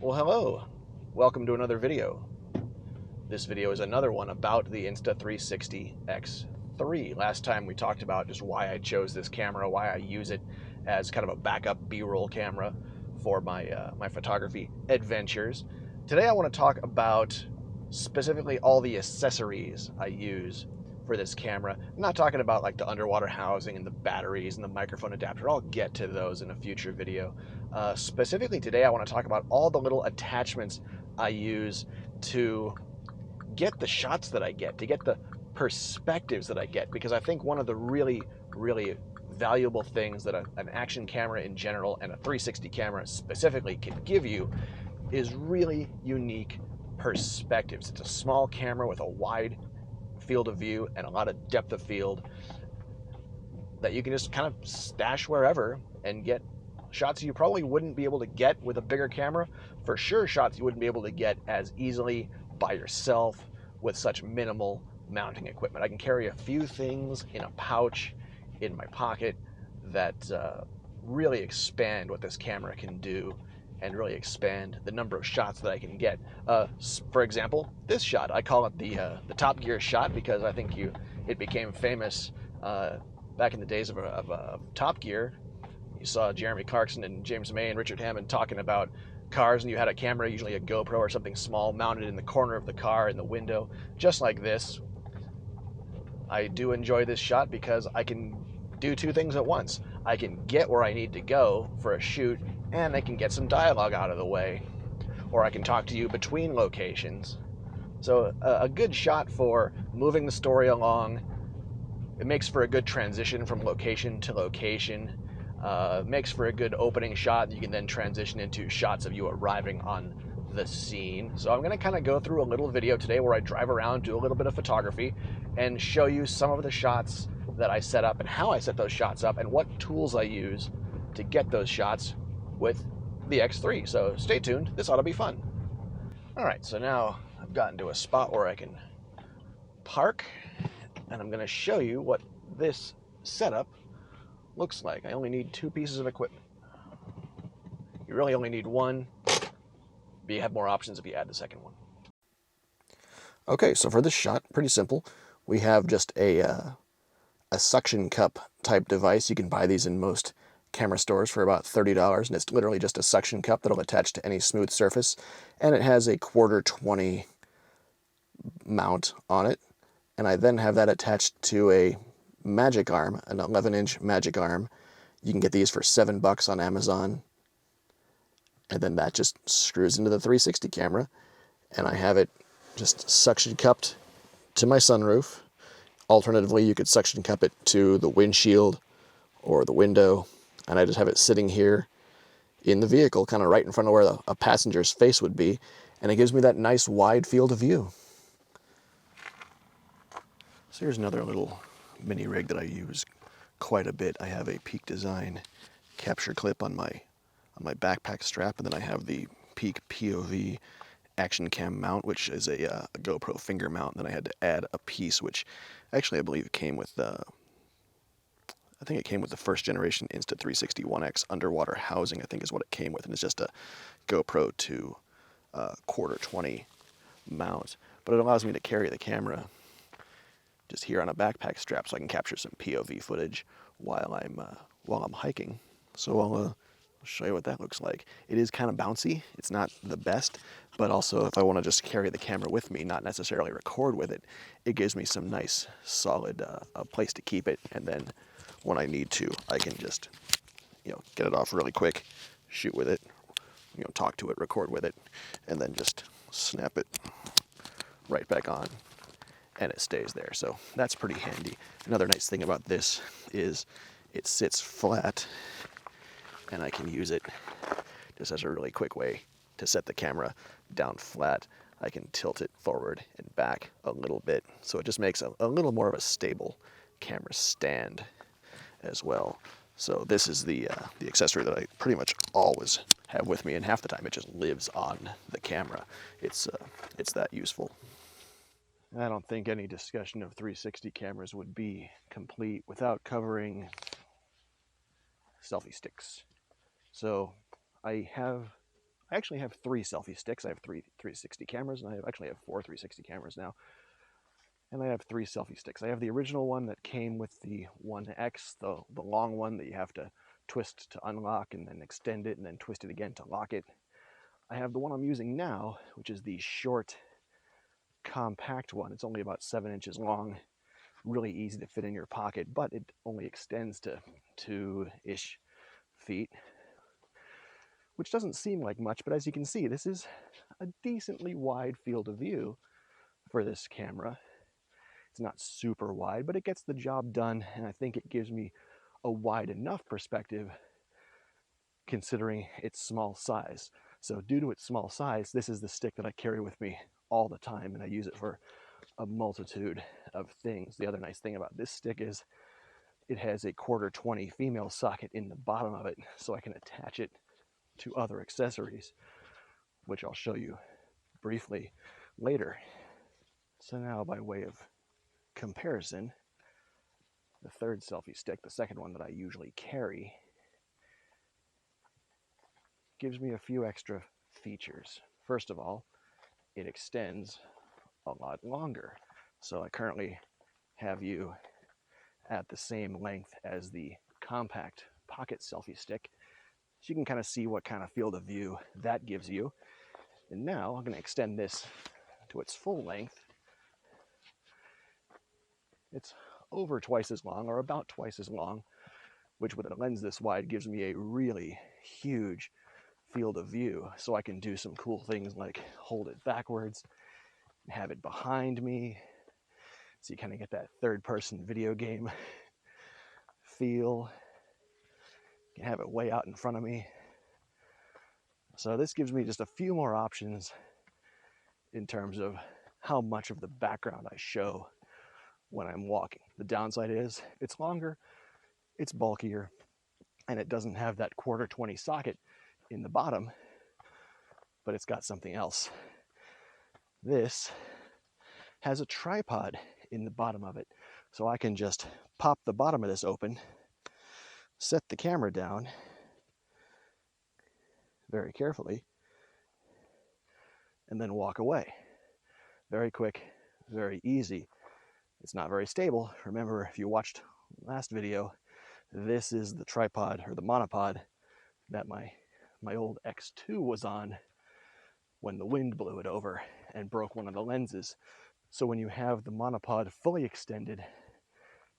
Well, hello. Welcome to another video. This video is another one about the Insta360 X3. Last time we talked about just why I chose this camera, why I use it as kind of a backup B-roll camera for my photography adventures. Today I want to talk about specifically all the accessories I use for this camera. I'm not talking about like the underwater housing and the batteries and the microphone adapter. I'll get to those in a future video. Specifically today I want to talk about all the little attachments I use to get the shots that I get, to get the perspectives that I get, because I think one of the really valuable things that an action camera in general and a 360 camera specifically can give you is really unique perspectives. It's a small camera with a wide field of view and a lot of depth of field that you can just kind of stash wherever and get shots you probably wouldn't be able to get with a bigger camera. For sure, shots you wouldn't be able to get as easily by yourself with such minimal mounting equipment. I can carry a few things in a pouch in my pocket that really expand what this camera can do and really expand the number of shots that I can get. For example, this shot, I call it the Top Gear shot because I think it became famous back in the days of Top Gear. You saw Jeremy Clarkson and James May and Richard Hammond talking about cars, and you had a camera, usually a GoPro or something small, mounted in the corner of the car in the window, just like this. I do enjoy this shot because I can do two things at once. I can get where I need to go for a shoot, and I can get some dialogue out of the way, or I can talk to you between locations. So a good shot for moving the story along. It makes for a good transition from location to location. Makes for a good opening shot. You can then transition into shots of you arriving on the scene. So I'm going to kind of go through a little video today where I drive around, do a little bit of photography, and show you some of the shots that I set up and how I set those shots up and what tools I use to get those shots with the X3. So stay tuned. This ought to be fun. All right, so now I've gotten to a spot where I can park, and I'm going to show you what this setup looks like. I only need two pieces of equipment. You really only need one, but you have more options if you add the second one. Okay, so for this shot, pretty simple. We have just a suction cup type device. You can buy these in most camera stores for about $30, and it's literally just a suction cup that'll attach to any smooth surface, and it has a 1/4-20 mount on it, and I then have that attached to a magic arm, an 11-inch magic arm. You can get these for $7 on Amazon, and then that just screws into the 360 camera, and I have it just suction cupped to my sunroof. Alternatively, you could suction cup it to the windshield or the window, and I just have it sitting here in the vehicle, kind of right in front of where a passenger's face would be, and it gives me that nice wide field of view. So here's another little mini rig that I use quite a bit. I have a Peak Design capture clip on my backpack strap, and then I have the Peak POV action cam mount, which is a GoPro finger mount. And then I had to add a piece, which actually I believe came with I think it came with the first generation Insta360 1X underwater housing, I think is what it came with, and it's just a GoPro to 1/4-20 mount. But it allows me to carry the camera just here on a backpack strap, so I can capture some POV footage while I'm hiking. So I'll show you what that looks like. It is kind of bouncy. It's not the best, but also if I want to just carry the camera with me, not necessarily record with it, it gives me some nice solid place to keep it. And then when I need to, I can just get it off really quick, shoot with it, talk to it, record with it, and then just snap it right back on, and it stays there. So that's pretty handy. Another nice thing about this is it sits flat, and I can use it just as a really quick way to set the camera down flat. I can tilt it forward and back a little bit, so it just makes a little more of a stable camera stand as well. So this is the accessory that I pretty much always have with me, and half the time it just lives on the camera. It's that useful. I don't think any discussion of 360 cameras would be complete without covering selfie sticks. So I have I actually have 3 selfie sticks. I have 3 360 cameras, and I actually have 4 360 cameras now. And I have 3 selfie sticks. I have the original one that came with the 1X, the long one that you have to twist to unlock and then extend it and then twist it again to lock it. I have the one I'm using now, which is the short, compact one. It's only about 7 inches long, really easy to fit in your pocket, but it only extends to 2-ish feet, which doesn't seem like much, but as you can see, this is a decently wide field of view for this camera. It's not super wide, but it gets the job done, and I think it gives me a wide enough perspective considering its small size. So due to its small size, this is the stick that I carry with me all the time, and I use it for a multitude of things. The other nice thing about this stick is it has a 1/4-20 female socket in the bottom of it, so I can attach it to other accessories, which I'll show you briefly later. So now, by way of comparison, the third selfie stick, the second one that I usually carry, gives me a few extra features. First of all, it extends a lot longer. So I currently have you at the same length as the compact pocket selfie stick, so you can kind of see what kind of field of view that gives you. And now I'm going to extend this to its full length. It's over twice as long, or about twice as long, which with a lens this wide gives me a really huge field of view. So I can do some cool things like hold it backwards, have it behind me, so you kind of get that third-person video game feel. You can have it way out in front of me. So this gives me just a few more options in terms of how much of the background I show when I'm walking. The downside is it's longer, it's bulkier, and it doesn't have that 1/4-20 socket in the bottom, but it's got something else. This has a tripod in the bottom of it, so I can just pop the bottom of this open, set the camera down very carefully, and then walk away. Very quick, very easy. It's not very stable. Remember, if you watched last video, this is the tripod or the monopod that my old X2 was on when the wind blew it over and broke one of the lenses. So when you have the monopod fully extended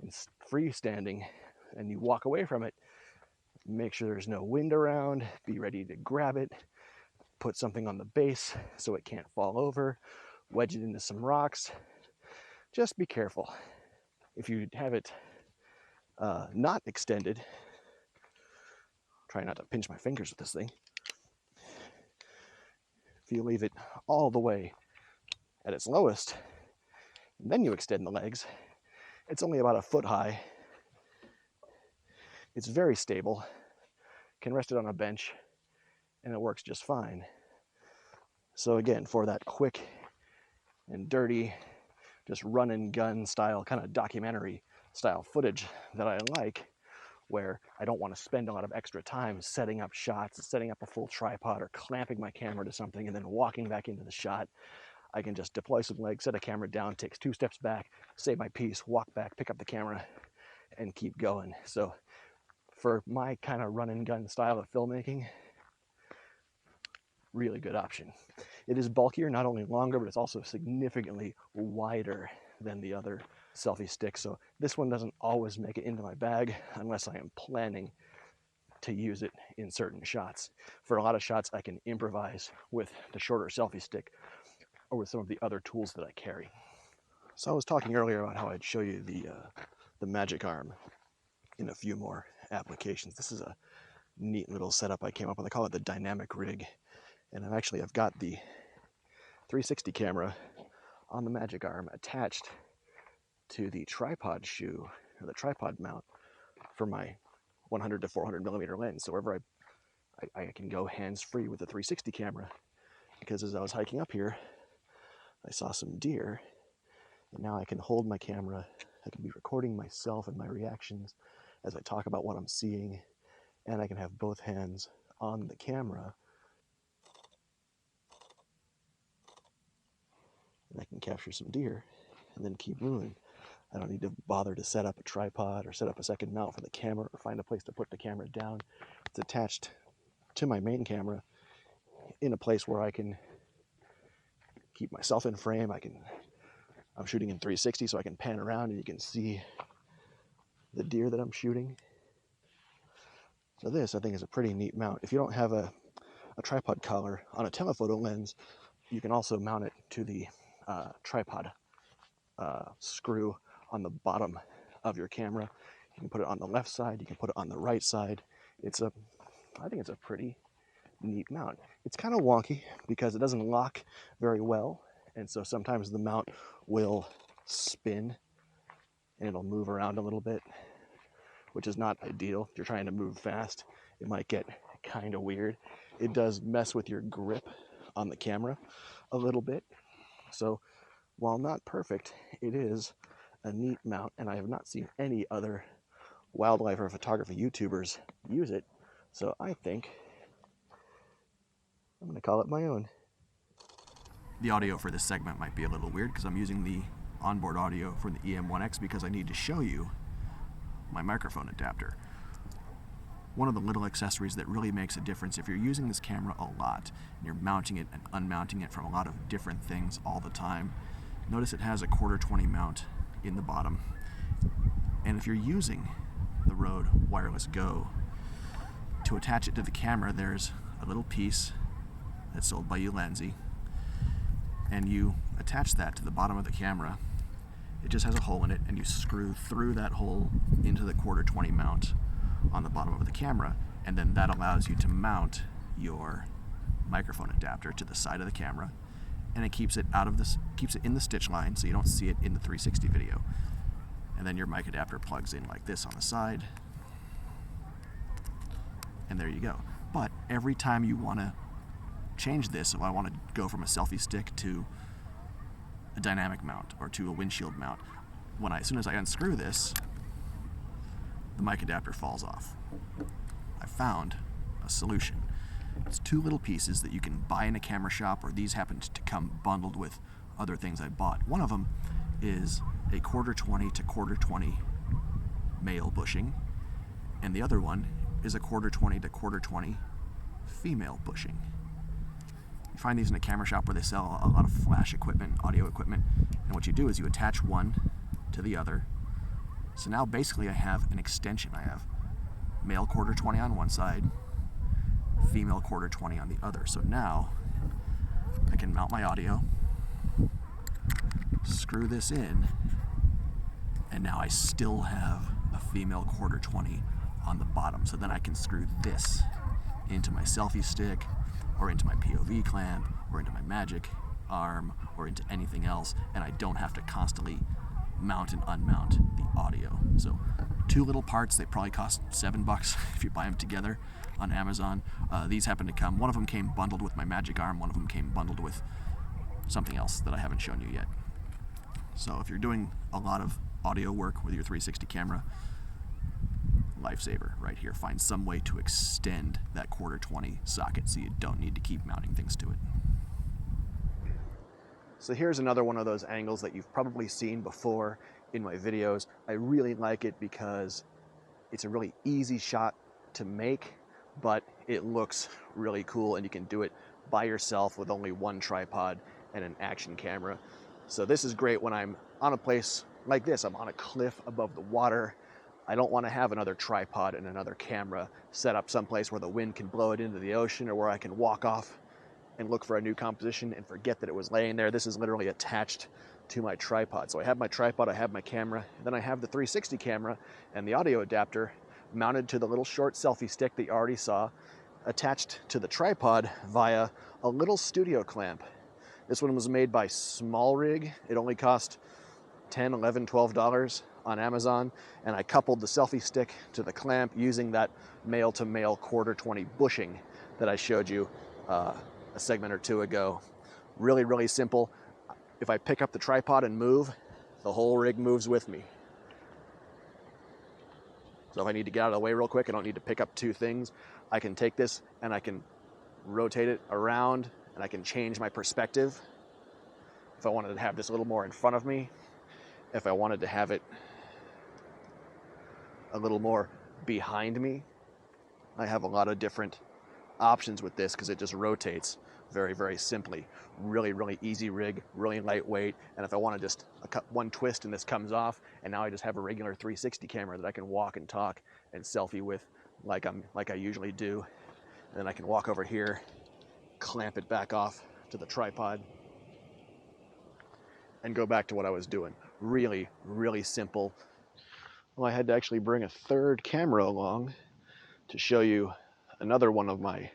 and freestanding and you walk away from it, make sure there's no wind around, be ready to grab it, put something on the base so it can't fall over, wedge it into some rocks. Just be careful. If you have it not extended, try not to pinch my fingers with this thing. If you leave it all the way at its lowest, and then you extend the legs, it's only about a foot high. It's very stable, can rest it on a bench, and it works just fine. So again, for that quick and dirty, just run and gun style, kind of documentary style footage that I like, where I don't want to spend a lot of extra time setting up shots, setting up a full tripod, or clamping my camera to something and then walking back into the shot. I can just deploy some legs, set a camera down, takes 2 steps back, save my piece, walk back, pick up the camera, and keep going. So for my kind of run and gun style of filmmaking, really good option. It is bulkier, not only longer, but it's also significantly wider than the other selfie stick. So this one doesn't always make it into my bag unless I am planning to use it in certain shots. For a lot of shots, I can improvise with the shorter selfie stick or with some of the other tools that I carry. So I was talking earlier about how I'd show you the magic arm in a few more applications. This is a neat little setup I came up with. I call it the dynamic rig. And I've got the 360 camera on the magic arm attached to the tripod shoe, or the tripod mount, for my 100 to 400 millimeter lens. So wherever I can go hands-free with the 360 camera, because as I was hiking up here, I saw some deer, and now I can hold my camera. I can be recording myself and my reactions as I talk about what I'm seeing, and I can have both hands on the camera and I can capture some deer and then keep moving. I don't need to bother to set up a tripod or set up a second mount for the camera or find a place to put the camera down. It's attached to my main camera in a place where I can keep myself in frame. I'm shooting in 360, so I can pan around and you can see the deer that I'm shooting. So this, I think, is a pretty neat mount. If you don't have a tripod collar on a telephoto lens, you can also mount it to the tripod screw on the bottom of your camera. You can put it on the left side, you can put it on the right side. I think it's a pretty neat mount. It's kind of wonky because it doesn't lock very well, and so sometimes the mount will spin and it'll move around a little bit, which is not ideal. If you're trying to move fast, it might get kind of weird. It does mess with your grip on the camera a little bit. So while not perfect, it is a neat mount, and I have not seen any other wildlife or photography YouTubers use it. So I think I'm going to call it my own. The audio for this segment might be a little weird because I'm using the onboard audio from the EM1X because I need to show you my microphone adapter. One of the little accessories that really makes a difference if you're using this camera a lot and you're mounting it and unmounting it from a lot of different things all the time, notice it has a 1/4-20 mount in the bottom. And if you're using the Rode Wireless Go, to attach it to the camera, there's a little piece that's sold by Ulanzi, and you attach that to the bottom of the camera. It just has a hole in it, and you screw through that hole into the 1/4-20 mount on the bottom of the camera, and then that allows you to mount your microphone adapter to the side of the camera, and it keeps it in the stitch line so you don't see it in the 360 video. And then your mic adapter plugs in like this on the side, and there you go. But every time you want to change this, so I want to go from a selfie stick to a dynamic mount or to a windshield mount, as soon as I unscrew this, the mic adapter falls off. I found a solution. It's 2 little pieces that you can buy in a camera shop, or these happened to come bundled with other things I bought. One of them is a 1/4-20 to 1/4-20 male bushing, and the other one is a 1/4-20 to 1/4-20 female bushing. You find these in a camera shop where they sell a lot of flash equipment, audio equipment, and what you do is you attach one to the other. So now basically I have an extension. I have male 1/4-20 on one side, female 1/4-20 on the other. So now I can mount my audio, screw this in, and now I still have a female 1/4-20 on the bottom. So then I can screw this into my selfie stick, or into my POV clamp, or into my magic arm, or into anything else, and I don't have to constantly mount and unmount the audio. So 2 little parts, they probably cost $7 if you buy them together on Amazon. These happen to come, one of them came bundled with my magic arm, one of them came bundled with something else that I haven't shown you yet. So if you're doing a lot of audio work with your 360 camera, lifesaver right here. Find some way to extend that 1/4-20 socket so you don't need to keep mounting things to it. So here's another one of those angles that you've probably seen before in my videos. I really like it because it's a really easy shot to make, but it looks really cool, and you can do it by yourself with only one tripod and an action camera. So this is great when I'm on a place like this. I'm on a cliff above the water. I don't want to have another tripod and another camera set up someplace where the wind can blow it into the ocean, or where I can walk off and look for a new composition and forget that it was laying there. This is literally attached to my tripod. So I have my tripod, I have my camera, and then I have the 360 camera and the audio adapter mounted to the little short selfie stick that you already saw, attached to the tripod via a little studio clamp. This one was made by Small Rig. It only cost $10, $11, $12 on Amazon, and I coupled the selfie stick to the clamp using that male to male 1/4-20 bushing that I showed you a segment or 2 ago. Really, really simple. If I pick up the tripod and move, the whole rig moves with me. So if I need to get out of the way real quick, I don't need to pick up 2 things. I can take this and I can rotate it around, and I can change my perspective. if I wanted to have this a little more in front of me, if I wanted to have it a little more behind me. I have a lot of different options with this because it just rotates very, very simply. Really, really easy rig, really lightweight. And if I want to just one twist and this comes off, and now I just have a regular 360 camera that I can walk and talk and selfie with like I usually do. And then I can walk over here, clamp it back off to the tripod, and go back to what I was doing. Really, really simple. Well, I had to actually bring a third camera along to show you another one of my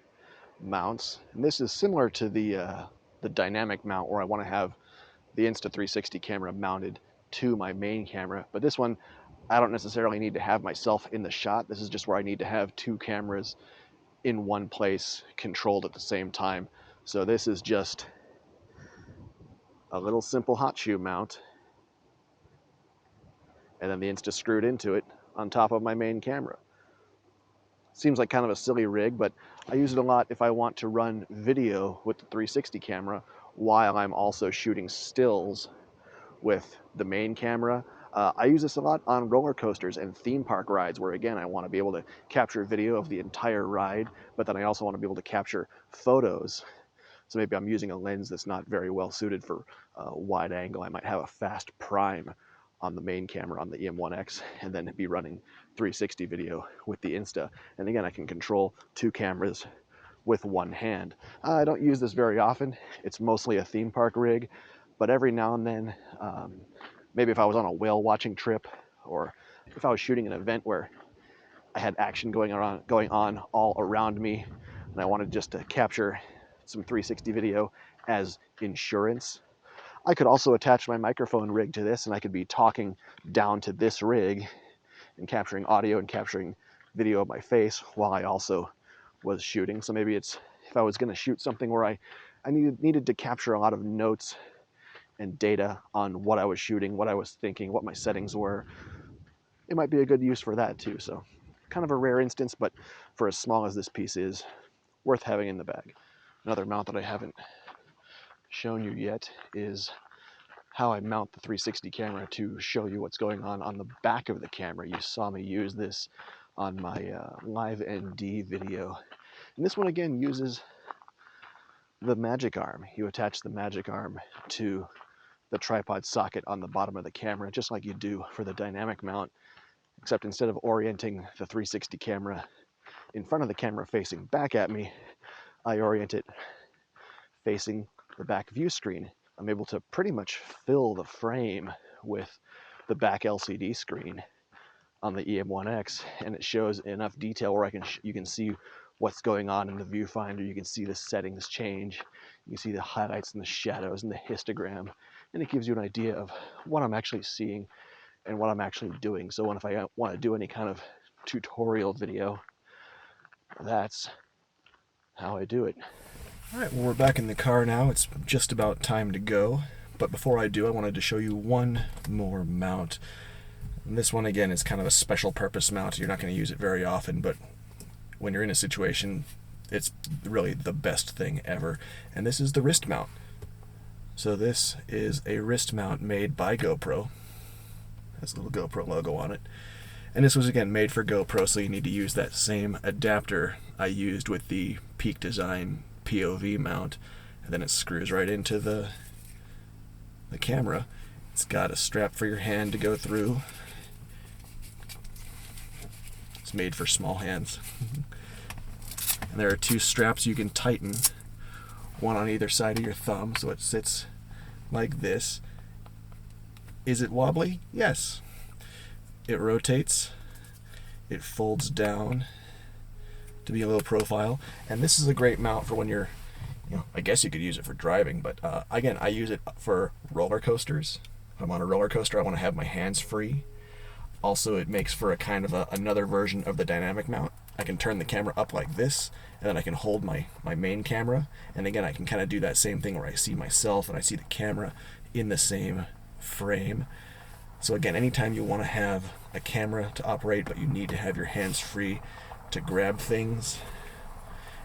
mounts. And this is similar to the dynamic mount where I want to have the Insta360 camera mounted to my main camera. But this one, I don't necessarily need to have myself in the shot. This is just where I need to have two cameras in one place controlled at the same time. So this is just a little simple hot shoe mount, and then the Insta screwed into it on top of my main camera. Seems like kind of a silly rig, but I use it a lot if I want to run video with the 360 camera while I'm also shooting stills with the main camera. I use this a lot on roller coasters and theme park rides where, again, I want to be able to capture video of the entire ride, but then I also want to be able to capture photos. So maybe I'm using a lens that's not very well suited for wide angle. I might have a fast prime on the main camera on the EM1X and then be running 360 video with the Insta. And again, I can control two cameras with one hand. I don't use this very often. It's mostly a theme park rig, but every now and then, maybe if I was on a whale watching trip, or if I was shooting an event where I had action going on all around me, and I wanted just to capture some 360 video as insurance, I could also attach my microphone rig to this, and I could be talking down to this rig and capturing audio and capturing video of my face while I also was shooting. So maybe it's, if I was going to shoot something where I needed to capture a lot of notes and data on what I was shooting, what I was thinking, what my settings were, it might be a good use for that too. So kind of a rare instance, but for as small as this piece is, worth having in the bag. Another mount that I haven't shown you yet is how I mount the 360 camera to show you what's going on the back of the camera. You saw me use this on my live ND video. And this one again uses the magic arm. You attach the magic arm to the tripod socket on the bottom of the camera, just like you do for the dynamic mount, except instead of orienting the 360 camera in front of the camera facing back at me, I orient it facing the back view screen. I'm able to pretty much fill the frame with the back LCD screen on the EM1X, and it shows enough detail where you can see what's going on in the viewfinder. You can see the settings change. You can see the highlights and the shadows and the histogram, and it gives you an idea of what I'm actually seeing and what I'm actually doing. So if I want to do any kind of tutorial video, that's how I do it. All right, well, we're back in the car now. It's just about time to go. But before I do, I wanted to show you one more mount. And this one, again, is kind of a special purpose mount. You're not going to use it very often, but when you're in a situation, it's really the best thing ever. And this is the wrist mount. So this is a wrist mount made by GoPro. Has a little GoPro logo on it. And this was, again, made for GoPro, so you need to use that same adapter I used with the Peak Design POV mount, and then it screws right into the camera. It's got a strap for your hand to go through. It's made for small hands. And there are two straps you can tighten, one on either side of your thumb, so it sits like this. Is it wobbly? Yes. It rotates. It folds down to be a low profile, and this is a great mount for when you're, I guess you could use it for driving, but again, I use it for roller coasters. If I'm on a roller coaster, I want to have my hands free. Also, it makes for a kind of another version of the dynamic mount. I can turn the camera up like this, and then I can hold my main camera, and again, I can kind of do that same thing where I see myself and I see the camera in the same frame. So again, anytime you want to have a camera to operate, but you need to have your hands free to grab things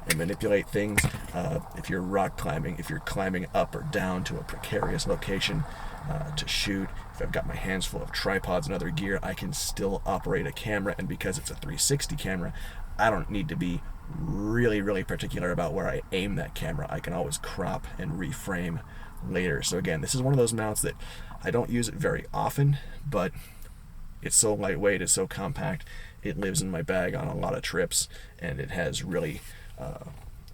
and manipulate things. If you're rock climbing, if you're climbing up or down to a precarious location to shoot, if I've got my hands full of tripods and other gear, I can still operate a camera. And because it's a 360 camera, I don't need to be really particular about where I aim that camera. I can always crop and reframe later. So again, this is one of those mounts that I don't use it very often, but it's so lightweight, it's so compact, it lives in my bag on a lot of trips, and it has really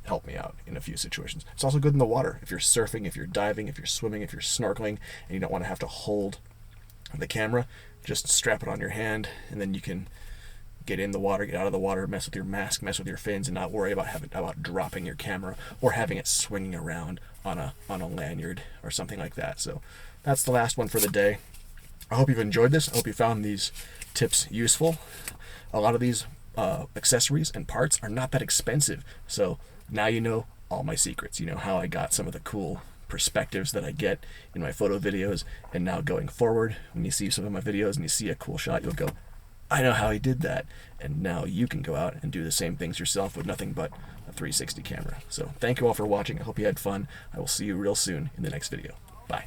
helped me out in a few situations. It's also good in the water. If you're surfing, if you're diving, if you're swimming, if you're snorkeling, and you don't want to have to hold the camera, just strap it on your hand, and then you can get in the water, get out of the water, mess with your mask, mess with your fins, and not worry about dropping your camera or having it swinging around on a lanyard or something like that. So that's the last one for the day. I hope you've enjoyed this. I hope you found these tips useful. A lot of these accessories and parts are not that expensive, so now you know all my secrets. You know how I got some of the cool perspectives that I get in my photo videos, and now going forward, when you see some of my videos and you see a cool shot, you'll go, I know how he did that. And now you can go out and do the same things yourself with nothing but a 360 camera. So thank you all for watching. I hope you had fun. I will see you real soon in the next video. Bye.